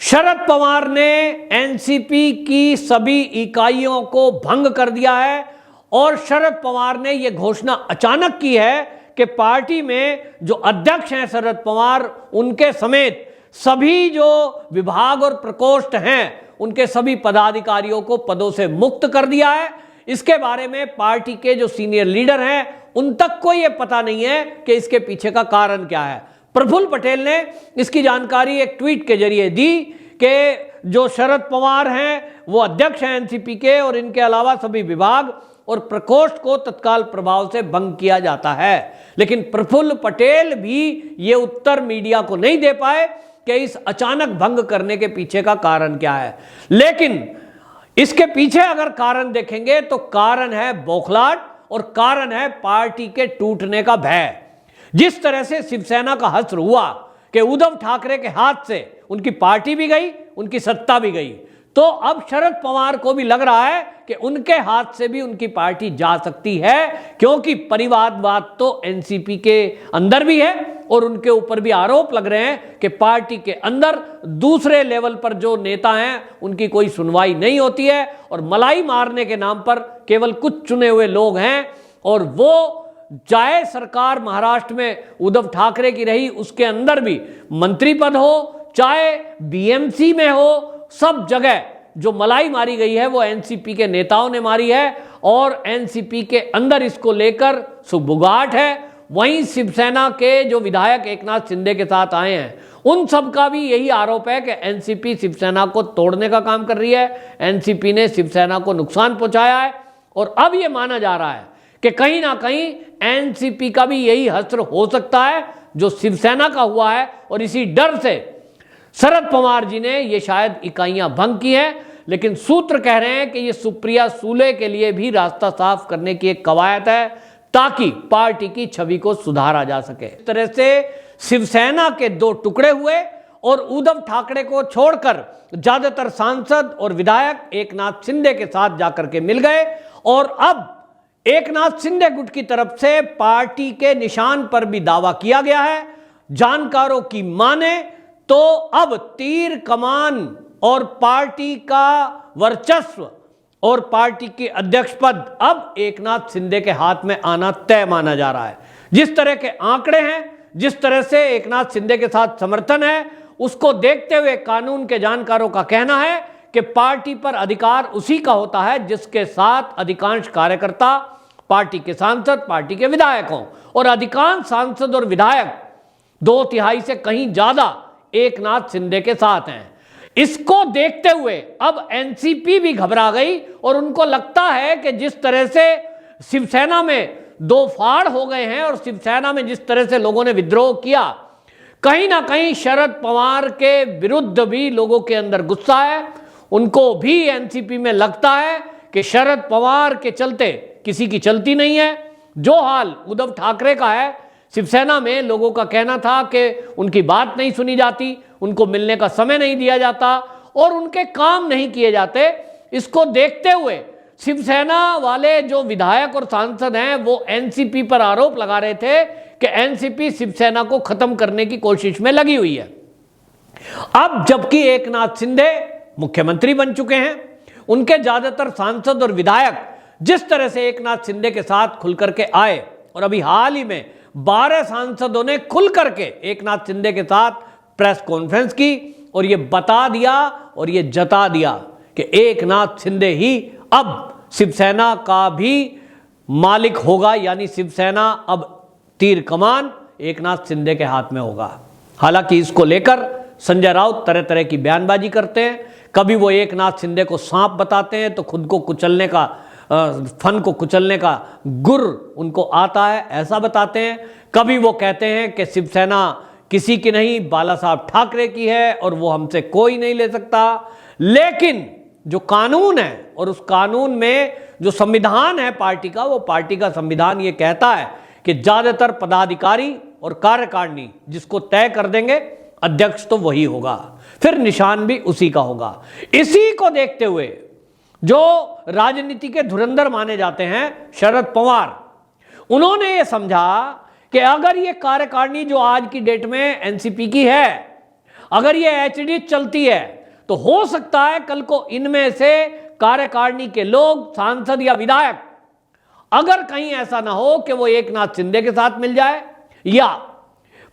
शरद पवार ने एनसीपी की सभी इकाइयों को भंग कर दिया है और शरद पवार ने यह घोषणा अचानक की है कि पार्टी में जो अध्यक्ष हैं शरद पवार, उनके समेत सभी जो विभाग और प्रकोष्ठ हैं उनके सभी पदाधिकारियों को पदों से मुक्त कर दिया है। इसके बारे में पार्टी के जो सीनियर लीडर हैं उन तक को यह पता नहीं है कि इसके पीछे का कारण क्या है। प्रफुल्ल पटेल ने इसकी जानकारी एक ट्वीट के जरिए दी कि जो शरद पवार हैं वो अध्यक्ष हैं एनसीपी के और इनके अलावा सभी विभाग और प्रकोष्ठ को तत्काल प्रभाव से भंग किया जाता है। लेकिन प्रफुल्ल पटेल भी ये उत्तर मीडिया को नहीं दे पाए कि इस अचानक भंग करने के पीछे का कारण क्या है। लेकिन इसके पीछे अगर कारण देखेंगे तो कारण है बौखलाहट और कारण है पार्टी के टूटने का भय। जिस तरह से शिवसेना का हश्र हुआ कि उद्धव ठाकरे के हाथ से उनकी पार्टी भी गई, उनकी सत्ता भी गई, तो अब शरद पवार को भी लग रहा है कि उनके हाथ से भी उनकी पार्टी जा सकती है, क्योंकि परिवारवाद तो एनसीपी के अंदर भी है और उनके ऊपर भी आरोप लग रहे हैं कि पार्टी के अंदर दूसरे लेवल पर जो नेता हैं उनकी कोई सुनवाई नहीं होती है और मलाई मारने के नाम पर केवल कुछ चुने हुए लोग हैं। और वो चाहे सरकार महाराष्ट्र में उद्धव ठाकरे की रही, उसके अंदर भी मंत्री पद हो, चाहे बीएमसी में हो, सब जगह जो मलाई मारी गई है वो एनसीपी के नेताओं ने मारी है और एनसीपी के अंदर इसको लेकर सुगबुगाहट है। वहीं शिवसेना के जो विधायक एकनाथ शिंदे के साथ आए हैं उन सब का भी यही आरोप है कि एनसीपी शिवसेना को तोड़ने का काम कर रही है, एनसीपी ने शिवसेना को नुकसान पहुंचाया है। और अब यह माना जा रहा है कि कहीं ना कहीं एनसीपी का भी यही हश्र हो सकता है जो शिवसेना का हुआ है और इसी डर से शरद पवार जी ने ये शायद इकाइयां भंग की हैं। लेकिन सूत्र कह रहे हैं कि ये सुप्रिया सूले के लिए भी रास्ता साफ करने की एक कवायद है ताकि पार्टी की छवि को सुधारा जा सके। इस तरह से शिवसेना के दो टुकड़े हुए और उद्धव ठाकरे को छोड़कर ज्यादातर सांसद और विधायक एकनाथ शिंदे के साथ जाकर के मिल गए और अब एकनाथ शिंदे गुट की तरफ से पार्टी के निशान पर भी दावा किया गया है। जानकारों की माने तो अब तीर कमान और पार्टी का वर्चस्व और पार्टी के अध्यक्ष पद अब एकनाथ शिंदे के हाथ में आना तय माना जा रहा है। जिस तरह के आंकड़े हैं, जिस तरह से एकनाथ शिंदे के साथ समर्थन है, उसको देखते हुए कानून के जानकारों का कहना है कि पार्टी पर अधिकार उसी का होता है जिसके साथ अधिकांश कार्यकर्ता, पार्टी के सांसद, पार्टी के विधायक हों। और अधिकांश सांसद और विधायक 2/3 से कहीं ज्यादा एकनाथ शिंदे के साथ हैं। इसको देखते हुए अब एनसीपी भी घबरा गई और उनको लगता है कि जिस तरह से शिवसेना में दो फाड़ हो गए हैं और शिवसेना में जिस तरह से लोगों ने विद्रोह किया, कहीं ना कहीं शरद पवार के विरुद्ध भी लोगों के अंदर गुस्सा है। उनको भी एनसीपी में लगता है कि शरद पवार के चलते किसी की चलती नहीं है। जो हाल उद्धव ठाकरे का है, शिवसेना में लोगों का कहना था कि उनकी बात नहीं सुनी जाती, उनको मिलने का समय नहीं दिया जाता और उनके काम नहीं किए जाते। इसको देखते हुए शिवसेना वाले जो विधायक और सांसद हैं वो एनसीपी पर आरोप लगा रहे थे कि एनसीपी शिवसेना को खत्म करने की कोशिश में लगी हुई है। अब जबकि एकनाथ शिंदे मुख्यमंत्री बन चुके हैं, उनके ज्यादातर सांसद और विधायक जिस तरह से एकनाथ शिंदे के साथ खुल करके आए और अभी हाल ही में 12 सांसदों ने खुल करके एकनाथ शिंदे के साथ प्रेस कॉन्फ्रेंस की और यह बता दिया और यह जता दिया कि एकनाथ शिंदे ही अब शिवसेना का भी मालिक होगा, यानी शिवसेना अब तीर कमान एकनाथ शिंदे के हाथ में होगा। हालांकि इसको लेकर संजय राउत तरह तरह की बयानबाजी करते हैं। कभी वो एकनाथ शिंदे को सांप बताते हैं तो खुद को कुचलने का फन को कुचलने का गुर उनको आता है, ऐसा बताते हैं। कभी वो कहते हैं कि शिवसेना किसी की नहीं, बाला साहब ठाकरे की है और वो हमसे कोई नहीं ले सकता। लेकिन जो कानून है और उस कानून में जो संविधान है पार्टी का, वो पार्टी का संविधान ये कहता है कि ज्यादातर पदाधिकारी और कार्यकारिणी जिसको तय कर देंगे अध्यक्ष तो वही होगा, फिर निशान भी उसी का होगा। इसी को देखते हुए जो राजनीति के धुरंधर माने जाते हैं शरद पवार, उन्होंने ये समझा कि अगर ये कार्यकारिणी जो आज की डेट में एनसीपी की है, अगर ये एचडी चलती है तो हो सकता है कल को इनमें से कार्यकारिणी के लोग, सांसद या विधायक, अगर कहीं ऐसा ना हो कि वो एकनाथ शिंदे के साथ मिल जाए, या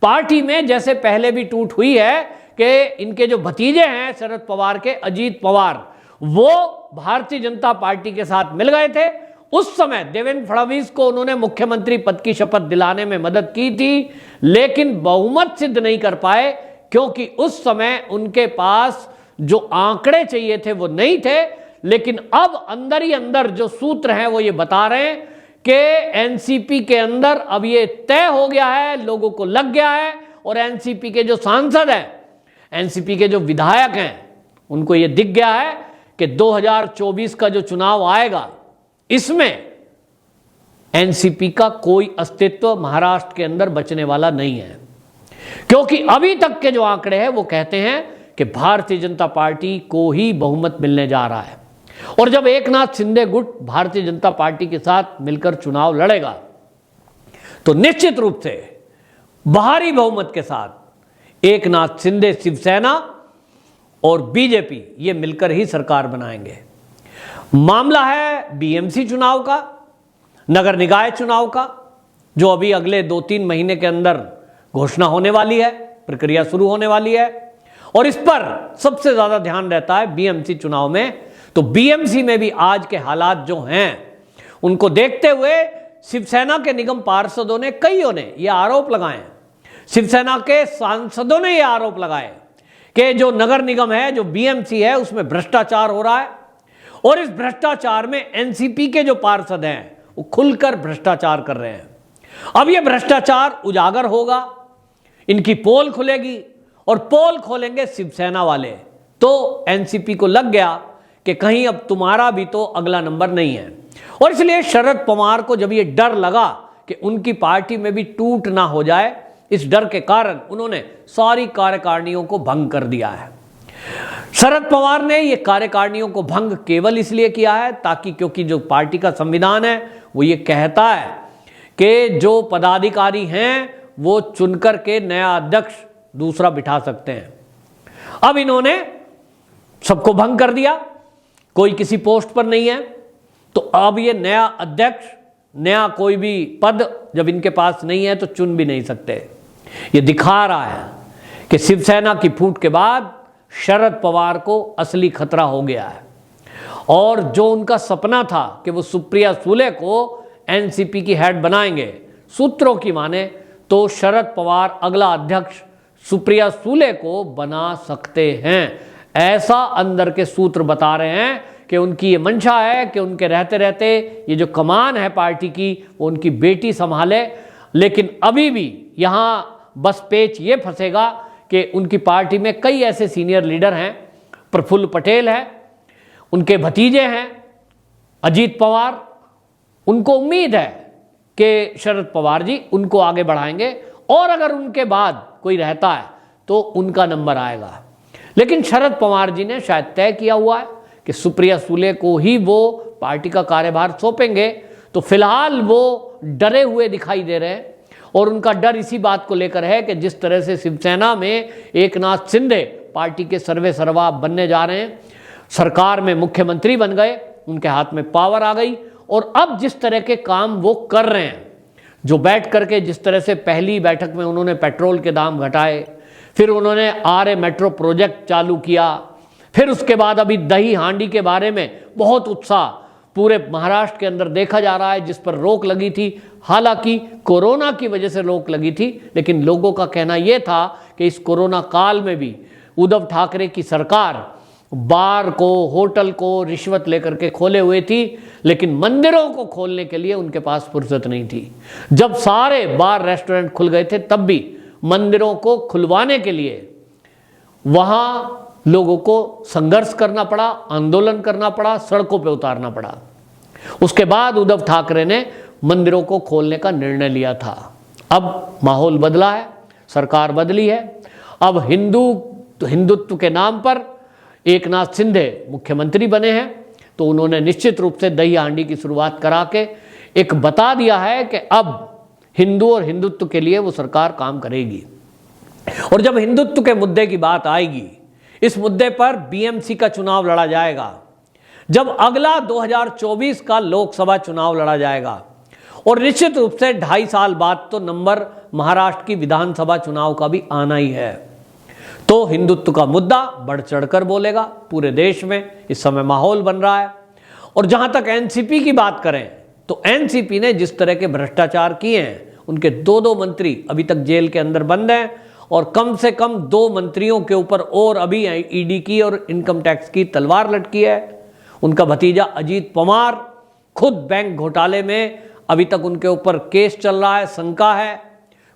पार्टी में जैसे पहले भी टूट हुई है कि इनके जो भतीजे हैं शरद पवार के, अजीत पवार, वो भारतीय जनता पार्टी के साथ मिल गए थे। उस समय देवेंद्र फडणवीस को उन्होंने मुख्यमंत्री पद की शपथ दिलाने में मदद की थी, लेकिन बहुमत सिद्ध नहीं कर पाए क्योंकि उस समय उनके पास जो आंकड़े चाहिए थे वो नहीं थे। लेकिन अब अंदर ही अंदर जो सूत्र हैं वो ये बता रहे हैं कि एनसीपी के अंदर अब ये तय हो गया है, लोगों को लग गया है, और एनसीपी के जो सांसद हैं, एनसीपी के जो विधायक हैं, उनको ये दिख गया है कि 2024 का जो चुनाव आएगा इसमें एनसीपी का कोई अस्तित्व महाराष्ट्र के अंदर बचने वाला नहीं है, क्योंकि अभी तक के जो आंकड़े हैं वो कहते हैं कि भारतीय जनता पार्टी को ही बहुमत मिलने जा रहा है। और जब एकनाथ शिंदे गुट भारतीय जनता पार्टी के साथ मिलकर चुनाव लड़ेगा तो निश्चित रूप से भारी बहुमत के साथ एकनाथ शिंदे, शिवसेना और बीजेपी ये मिलकर ही सरकार बनाएंगे। मामला है बीएमसी चुनाव का, नगर निकाय चुनाव का, जो अभी अगले 2-3 महीने के अंदर घोषणा होने वाली है, प्रक्रिया शुरू होने वाली है, और इस पर सबसे ज्यादा ध्यान रहता है बीएमसी चुनाव में। तो बीएमसी में भी आज के हालात जो हैं उनको देखते हुए शिवसेना के निगम पार्षदों ने, कईयों ने ये आरोप लगाए, शिवसेना के सांसदों ने ये आरोप लगाए कि जो नगर निगम है, जो बीएमसी है, उसमें भ्रष्टाचार हो रहा है, और इस भ्रष्टाचार में एनसीपी के जो पार्षद हैं वो खुलकर भ्रष्टाचार कर रहे हैं। अब ये भ्रष्टाचार उजागर होगा, इनकी पोल खुलेगी, और पोल खोलेंगे शिवसेना वाले, तो एनसीपी को लग गया कि कहीं अब तुम्हारा भी तो अगला नंबर नहीं है। और इसलिए शरद पवार को जब ये डर लगा कि उनकी पार्टी में भी टूट ना हो जाए, इस डर के कारण उन्होंने सारी कार्यकारिणियों को भंग कर दिया है। शरद पवार ने ये कार्यकारिणियों को भंग केवल इसलिए किया है ताकि, क्योंकि जो पार्टी का संविधान है वो ये कहता है कि जो पदाधिकारी हैं वो चुनकर के नया अध्यक्ष दूसरा बिठा सकते हैं। अब इन्होंने सबको भंग कर दिया, कोई किसी पोस्ट पर नहीं है, तो अब ये नया अध्यक्ष, नया कोई भी पद जब इनके पास नहीं है तो चुन भी नहीं सकते। ये दिखा रहा है कि शिवसेना की फूट के बाद शरद पवार को असली खतरा हो गया है, और जो उनका सपना था कि वो सुप्रिया सुले को एनसीपी की हेड बनाएंगे, सूत्रों की माने तो शरद पवार अगला अध्यक्ष सुप्रिया सुले को बना सकते हैं। ऐसा अंदर के सूत्र बता रहे हैं कि उनकी ये मंशा है कि उनके रहते रहते ये जो कमान है पार्टी की वो उनकी बेटी संभाले। लेकिन अभी भी यहाँ बस पेच ये फंसेगा कि उनकी पार्टी में कई ऐसे सीनियर लीडर हैं, प्रफुल्ल पटेल है, उनके भतीजे हैं अजीत पवार, उनको उम्मीद है कि शरद पवार जी उनको आगे बढ़ाएंगे, और अगर उनके बाद कोई रहता है तो उनका नंबर आएगा। लेकिन शरद पवार जी ने शायद तय किया हुआ है कि सुप्रिया सुले को ही वो पार्टी का कार्यभार सौंपेंगे, तो फिलहाल वो डरे हुए दिखाई दे रहे हैं, और उनका डर इसी बात को लेकर है कि जिस तरह से शिवसेना में एकनाथ शिंदे पार्टी के सर्वे सर्वा बनने जा रहे हैं, सरकार में मुख्यमंत्री बन गए, उनके हाथ में पावर आ गई, और अब जिस तरह के काम वो कर रहे हैं, जो बैठ करके जिस तरह से पहली बैठक में उन्होंने पेट्रोल के दाम घटाए, फिर उन्होंने आर्य मेट्रो प्रोजेक्ट चालू किया, फिर उसके बाद अभी दही हांडी के बारे में बहुत उत्साह पूरे महाराष्ट्र के अंदर देखा जा रहा है, जिस पर रोक लगी थी। हालांकि कोरोना की वजह से रोक लगी थी, लेकिन लोगों का कहना यह था कि इस कोरोना काल में भी उद्धव ठाकरे की सरकार बार को, होटल को रिश्वत लेकर के खोले हुए थी, लेकिन मंदिरों को खोलने के लिए उनके पास फुर्सत नहीं थी। जब सारे बार रेस्टोरेंट खुल गए थे तब भी मंदिरों को खुलवाने के लिए वहां लोगों को संघर्ष करना पड़ा, आंदोलन करना पड़ा, सड़कों पे उतारना पड़ा। उसके बाद उद्धव ठाकरे ने मंदिरों को खोलने का निर्णय लिया था। अब माहौल बदला है, सरकार बदली है, अब हिंदुत्व के नाम पर एकनाथ शिंदे मुख्यमंत्री बने हैं, तो उन्होंने निश्चित रूप से दही हांडी की शुरुआत करा के एक बता दिया है कि अब हिंदू और हिंदुत्व के लिए वो सरकार काम करेगी। और जब हिंदुत्व के मुद्दे की बात आएगी, इस मुद्दे पर बीएमसी का चुनाव लड़ा जाएगा, जब अगला 2024 का लोकसभा चुनाव लड़ा जाएगा, और निश्चित रूप से 2.5 साल बाद तो नंबर महाराष्ट्र की विधानसभा चुनाव का भी आना ही है, तो हिंदुत्व का मुद्दा बढ़ चढ़कर बोलेगा। पूरे देश में इस समय माहौल बन रहा है। और जहां तक एनसीपी की बात करें, तो एनसीपी ने जिस तरह के भ्रष्टाचार किए हैं, उनके 2 मंत्री अभी तक जेल के अंदर बंद हैं, और कम से कम 2 मंत्रियों के ऊपर और अभी ईडी की और इनकम टैक्स की तलवार लटकी है। उनका भतीजा अजीत पवार खुद बैंक घोटाले में अभी तक उनके ऊपर केस चल रहा है, शंका है।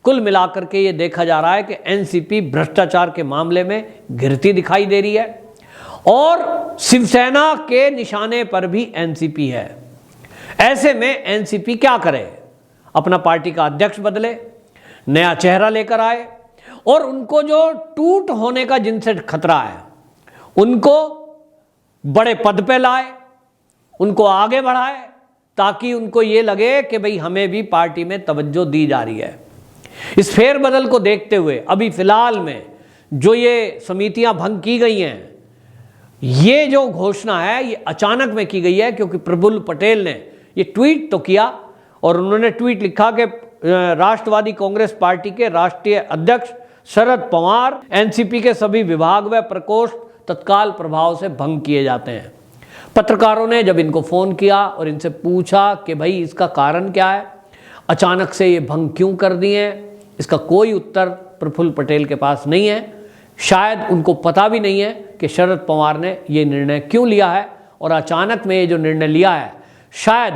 कुल मिलाकर के ये देखा जा रहा है कि एनसीपी भ्रष्टाचार के मामले में गिरती दिखाई दे रही है, और शिवसेना के निशाने पर भी एनसीपी है। ऐसे में एनसीपी क्या करे? अपना पार्टी का अध्यक्ष बदले, नया चेहरा लेकर आए, और उनको जो टूट होने का जिनसे खतरा है, उनको बड़े पद पे लाए, उनको आगे बढ़ाए, ताकि उनको ये लगे कि भाई हमें भी पार्टी में तवज्जो दी जा रही है। इस फेरबदल को देखते हुए अभी फिलहाल में जो ये समितियां भंग की गई हैं, ये जो घोषणा है ये अचानक में की गई है, क्योंकि प्रफुल्ल पटेल ने ये ट्वीट तो किया, और उन्होंने ट्वीट लिखा कि राष्ट्रवादी कांग्रेस पार्टी के राष्ट्रीय अध्यक्ष शरद पवार, एनसीपी के सभी विभाग व प्रकोष्ठ तत्काल प्रभाव से भंग किए जाते हैं। पत्रकारों ने जब इनको फ़ोन किया और इनसे पूछा कि भाई इसका कारण क्या है, अचानक से ये भंग क्यों कर दिए, इसका कोई उत्तर प्रफुल्ल पटेल के पास नहीं है। शायद उनको पता भी नहीं है कि शरद पवार ने ये निर्णय क्यों लिया है, और अचानक में ये जो निर्णय लिया है, शायद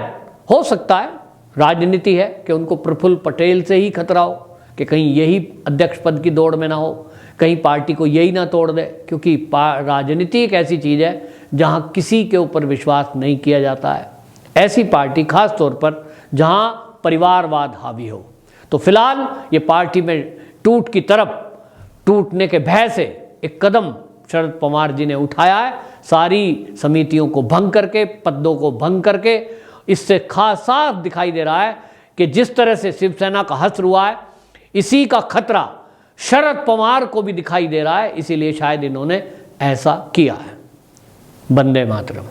हो सकता है राजनीति है कि उनको प्रफुल्ल पटेल से ही खतरा हो कि कहीं यही अध्यक्ष पद की दौड़ में ना हो, कहीं पार्टी को यही ना तोड़ दे, क्योंकि राजनीति एक ऐसी चीज़ है जहां किसी के ऊपर विश्वास नहीं किया जाता है। ऐसी पार्टी खास तौर पर जहां परिवारवाद हावी हो। तो फिलहाल ये पार्टी में टूट की तरफ, टूटने के भय से एक कदम शरद पवार जी ने उठाया है, सारी समितियों को भंग करके, पदों को भंग करके। इससे खास साफ दिखाई दे रहा है कि जिस तरह से शिवसेना का हश्र हुआ है, इसी का खतरा शरद पवार को भी दिखाई दे रहा है, इसीलिए शायद इन्होंने ऐसा किया है। वंदे मातरम।